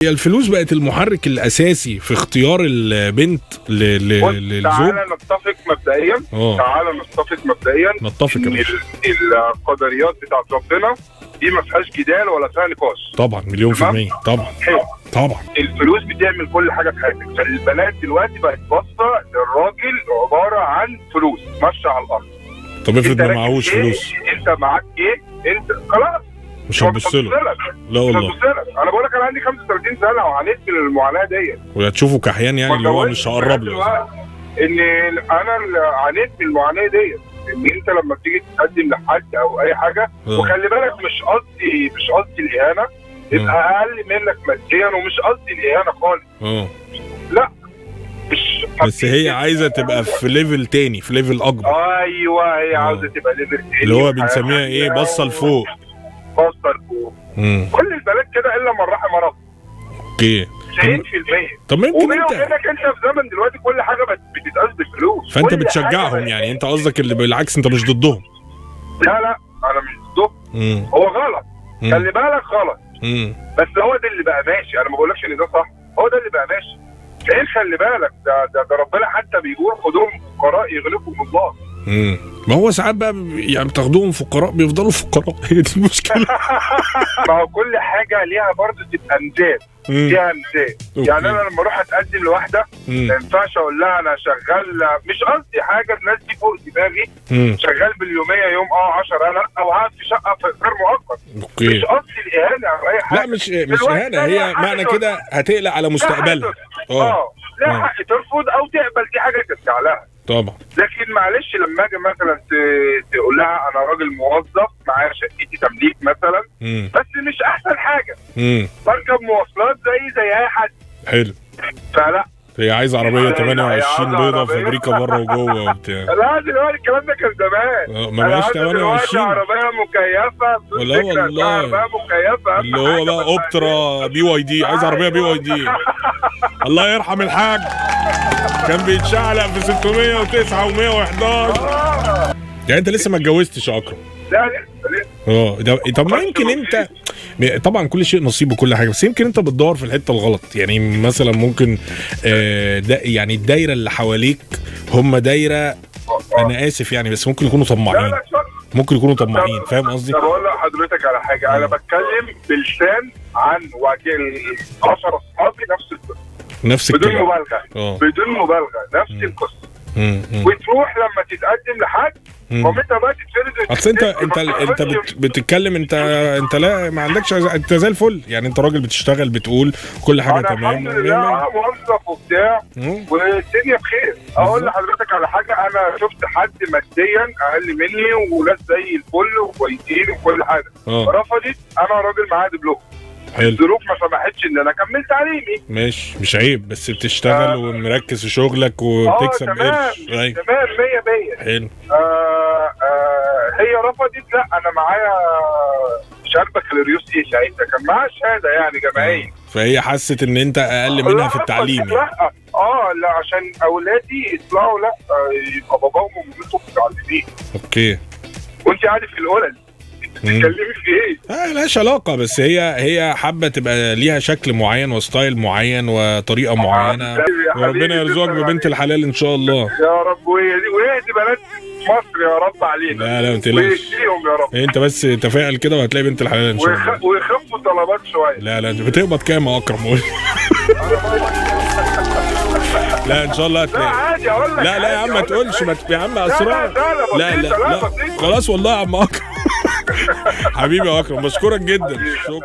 هي الفلوس بقت المحرك الاساسي في اختيار البنت للزوج. تعالى نتفق مبدئيا نتفق ان القدريات بتاعت ربنا دي ما فيهاش جدال ولا فيها نقاش. طبعا مليون في المية. طبعا حلو. طبعا الفلوس بتعمل كل حاجه في حياتك، فالبنات دلوقتي بقت باصه للراجل عباره عن فلوس ماشيه على الارض. طب افرض ما معهوش فلوس، انت معاك ايه؟ انت خلاص مش هتبص له. لا والله انا بقول لك انا عندي 35 سنه وعانيت من المعاناه ديت، وهتشوفه كحيان يعني اللي هو مش هقرب له. ان انا عانيت من المعاناه ديت، ان انت لما بتيجي تقدم لحد او اي حاجه وخلي بالك مش قصدي الاهانه، يبقى اقل منك ماديا، ومش قصدي الاهانه خالص. لا مش بس هي عايزه تبقى في ليفل تاني، في ليفل اكبر. ايوه هي عاوزه تبقى ليفل تاني اللي هو بنسميها ايه، بصه لفوق. كل البنات كده الا من رحم ربي. اوكي 90%. طب ممكن انت في زمن دلوقتي كل حاجه بتتقاس بالفلوس، فانت بتشجعهم يعني، انت قصدك اللي بالعكس انت مش ضدهم. لا انا مش ضدهم. هو غلط، خلي بالك غلط. بس هو ده اللي بقى ماشي، انا ما بقولكش ان ده صح، هو ده اللي بقى ماشي. ايه خلي بالك ده ربنا حتى بيقول خدوهم فقراء يغنيكم الله. ما هو ساعات بقى يعني بتاخدوهم فقراء بيفضلوا فقراء، هي دي المشكله. ما هو كل حاجه ليها برضه تبقى امجاد، ليها امجاد. يعني انا لما اروح اتقدم لواحده ما ينفعش اقول لها انا شغال، مش قصدي حاجه، الناس دي فوق دماغي، شغال باليوميه يوم 10 او قاعد في شقه في غير مؤقت. مش قصدي الاهانه او اي حاجه. لا مش اهانه، هي معنى كده هتقلق على مستقبلها. لا حق ترفض او تقبل، دي حاجه ترجع لها طبعا. لكن معلش لما اجي مثلا تقول لها انا راجل موظف معايا شقتي تمليك مثلا، بس مش احسن حاجه، بركب مواصلات زي اي حد. حلو. فلا هي عايزه عربيه 28 بيضه فابريكا بره وجوه وبتاع. لا دلوقتي الكلام ده كان زمان. مالهاش 28 عربيه مكيفه. لا والله عربيه مكيفه اللي هو بقى اوبترا BYD، عايز عربيه BYD. الله يرحم الحاج كان بيتشعلق في 609 و111. يعني انت لسه ما اتجوزتش يا اكرم؟ لا لسه. طب ما يمكن انت طبعا كل شيء نصيب وكل حاجه، بس يمكن انت بتدور في الحته الغلط. يعني مثلا ممكن يعني الدايره اللي حواليك هم دايره، انا اسف يعني، بس ممكن يكونوا طماعين. ممكن يكونوا طماعين، فاهم قصدي؟ طب اقول لحضرتك على حاجه، انا بتكلم بلسان عن 10 اصحابي نفس الكلام، بدون مبالغه نفس القصه. وتروح لما تتقدم لحد وانت بقى تتفرد. اصل انت بتتكلم، انت لا ما عندكش، انت زي الفل يعني، انت راجل بتشتغل بتقول كل حاجه تمام. الحمد لله موظف وبتاع والدنيا بخير. اقول لحضرتك على حاجه، انا شفت حد ماديا اقل مني وناس زي الفل وكويسين وكل حاجه، رفضت. انا راجل معايا دبلوم، الظروف ما سمحتش ان انا اكمل تعليمي. ماشي مش عيب، بس بتشتغل ومركز في شغلك وبتكسب قرش. تمام 100%. حلو. هي رفضت. لا انا معايا شهاده بكالوريوس ساعتها، كان معايا شهاده يعني جامعيه. فهي حست ان انت اقل منها في التعليم. لا لا عشان اولادي يطلعوا، لا يبقى باباهم ومامتهم متعلمين. اوكي. وانت عارف الولد بتتكلمي في ايه؟ مالهاش علاقه، بس هي حابه تبقى ليها شكل معين وستايل معين وطريقه معينه، وربنا يرزقك ببنت الحلال ان شاء الله يا رب، ويهدي بنات مصر يا رب علينا. لا ما تقلقش، يا رب. انت بس تفائل كده وهتلاقي بنت الحلال ان شاء الله. ويخفوا طلبات شويه. لا بتقبض كام يا اكرم؟ لا ان شاء الله هتلاقي. لا عادي اقول لك. لا يا عم ما تقولش، يا عم اسرار. لا خلاص والله يا عم اكرم. حبيبي يا اكرم، بشكرك جدا. شكرا.